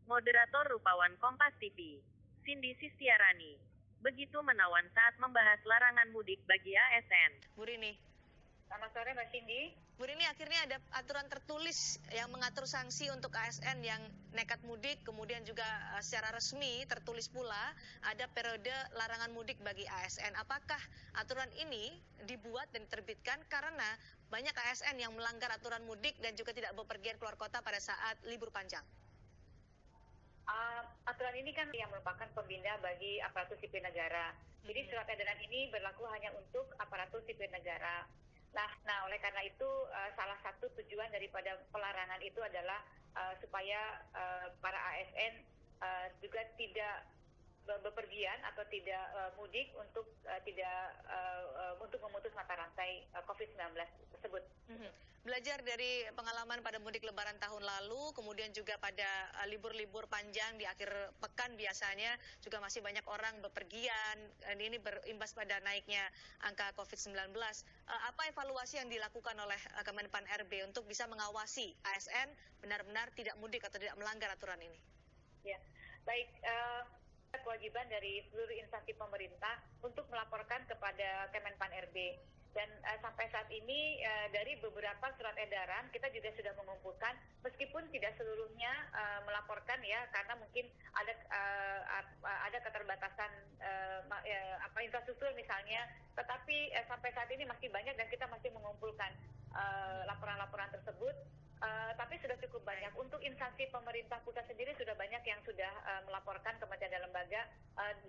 Moderator Rupawan Kompas TV, Cindy Sistiarani, begitu menawan saat membahas larangan mudik bagi ASN. Bu Rini. Selamat sore Mbak Cindy. Bu Rini, akhirnya ada aturan tertulis yang mengatur sanksi untuk ASN yang nekat mudik, kemudian juga secara resmi tertulis pula ada periode larangan mudik bagi ASN. Apakah aturan ini dibuat dan diterbitkan karena banyak ASN yang melanggar aturan mudik dan juga tidak bepergian keluar kota pada saat libur panjang? Aturan ini kan yang merupakan pembina bagi aparatur sipil negara. Jadi surat edaran ini berlaku hanya untuk aparatur sipil negara. Nah, oleh karena itu salah satu tujuan daripada pelarangan itu adalah supaya para ASN juga tidak bepergian atau tidak mudik untuk untuk memutus mata rantai COVID-19 tersebut. Belajar dari pengalaman pada mudik lebaran tahun lalu, kemudian juga pada libur-libur panjang di akhir pekan biasanya juga masih banyak orang bepergian, dan ini berimbas pada naiknya angka COVID-19. Apa evaluasi yang dilakukan oleh Kemenpan RB untuk bisa mengawasi ASN benar-benar tidak mudik atau tidak melanggar aturan ini? Ya, baik. Kewajiban dari seluruh instansi pemerintah untuk melaporkan kepada Kemenpan RB. Dan sampai saat ini dari beberapa surat edaran kita juga sudah mengumpulkan, meskipun tidak seluruhnya melaporkan ya, karena mungkin ada keterbatasan infrastruktur misalnya, tetapi sampai saat ini masih banyak dan kita masih mengumpulkan laporan-laporan tersebut. Tapi sudah cukup banyak. Untuk instansi pemerintah pusat sendiri sudah banyak yang sudah melaporkan kementerian dan lembaga.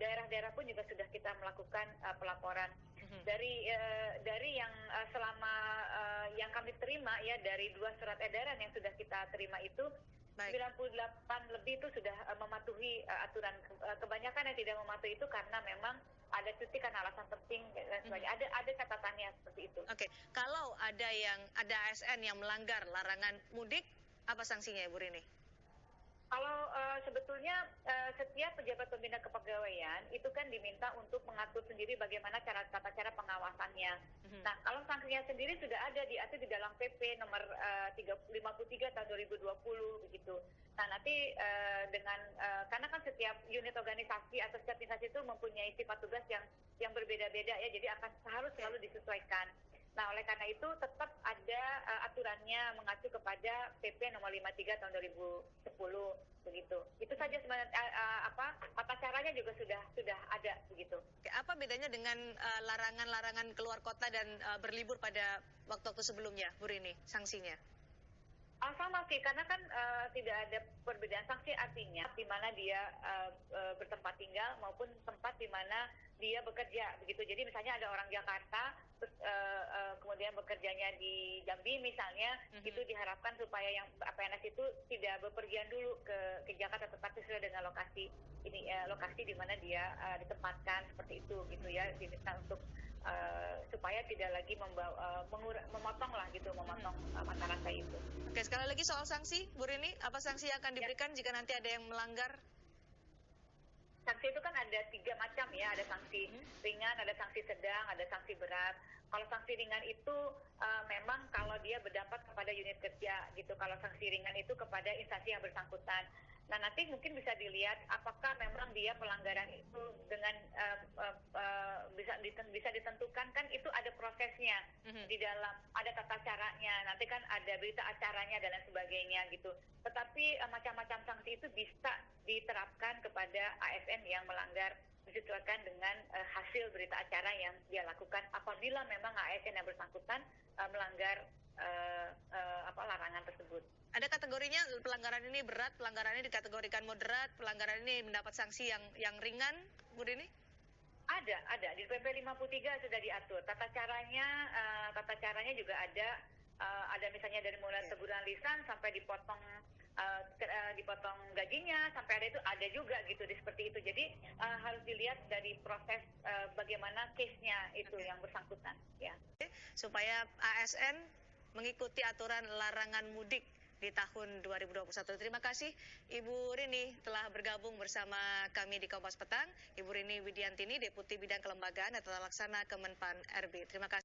Daerah-daerah pun juga sudah kita melakukan pelaporan. Dari yang selama yang kami terima ya, dari 2 surat edaran yang sudah kita terima itu, 98 lebih itu sudah mematuhi aturan. Kebanyakan yang tidak mematuhi itu karena memang ada cuti karena alasan penting dan sebagainya. Ada catatannya seperti itu. Oke, kalau ada ASN yang melanggar larangan mudik, apa sanksinya Bu Rini? Kalau sebetulnya setiap pejabat pembina kepegawaian itu kan diminta untuk mengatur sendiri bagaimana tata cara pengawasannya. Nah, kalau sanksinya sendiri sudah ada diatur di dalam PP nomor 53 tahun 2020 begitu. Nah, nanti karena kan setiap unit organisasi atau setiap instansi itu mempunyai sifat tugas yang berbeda-beda ya, jadi harus selalu disesuaikan. Nah, oleh karena itu tetap ada aturannya mengacu kepada PP nomor 53 tahun 2010 begitu. Itu saja sebenarnya tata caranya juga sudah ada begitu. Apa bedanya dengan larangan-larangan keluar kota dan berlibur pada waktu-waktu sebelumnya, Bu Rini, sanksinya? Sama sih, karena kan tidak ada perbedaan sanksi, artinya di mana dia bertempat tinggal maupun tempat di mana dia bekerja begitu. Jadi misalnya ada orang Jakarta terus kemudian bekerjanya di Jambi misalnya, itu diharapkan supaya yang PNS itu tidak bepergian dulu ke Jakarta, tetapi sesuai dengan lokasi di mana dia ditempatkan seperti itu gitu ya, diminta untuk supaya tidak lagi memotong mata rantai itu. Oke, sekali lagi soal sanksi, Bu Rini, apa sanksi yang akan diberikan jika nanti ada yang melanggar? Sanksi itu kan ada 3 macam ya, ada sanksi ringan, ada sanksi sedang, ada sanksi berat. Kalau sanksi ringan itu memang kalau dia berdampak kepada unit kerja gitu. Kalau sanksi ringan itu kepada instansi yang bersangkutan. Nah, nanti mungkin bisa dilihat apakah memang dia pelanggaran itu dengan bisa ditentukan, kan itu ada prosesnya di dalam, ada tata caranya, nanti kan ada berita acaranya dan lain sebagainya gitu. Tetapi macam-macam sanksi itu bisa diterapkan kepada ASN yang melanggar disesuaikan dengan hasil berita acara yang dia lakukan apabila memang ASN yang bersangkutan melanggar larangan tersebut. Ada kategorinya, pelanggaran ini berat, pelanggaran ini dikategorikan moderat, pelanggaran ini mendapat sanksi yang ringan, Bu Rini? Ada di PP 53 sudah diatur. Tata caranya juga ada misalnya dari mulai teguran lisan sampai dipotong gajinya, sampai ada juga gitu seperti itu. Jadi harus dilihat dari proses bagaimana case-nya itu yang bersangkutan ya. Supaya ASN mengikuti aturan larangan mudik di tahun 2021. Terima kasih Ibu Rini telah bergabung bersama kami di Kompas Petang. Ibu Rini Widiantini, Deputi Bidang Kelembagaan dan Tata Laksana Kemenpan RB. Terima kasih.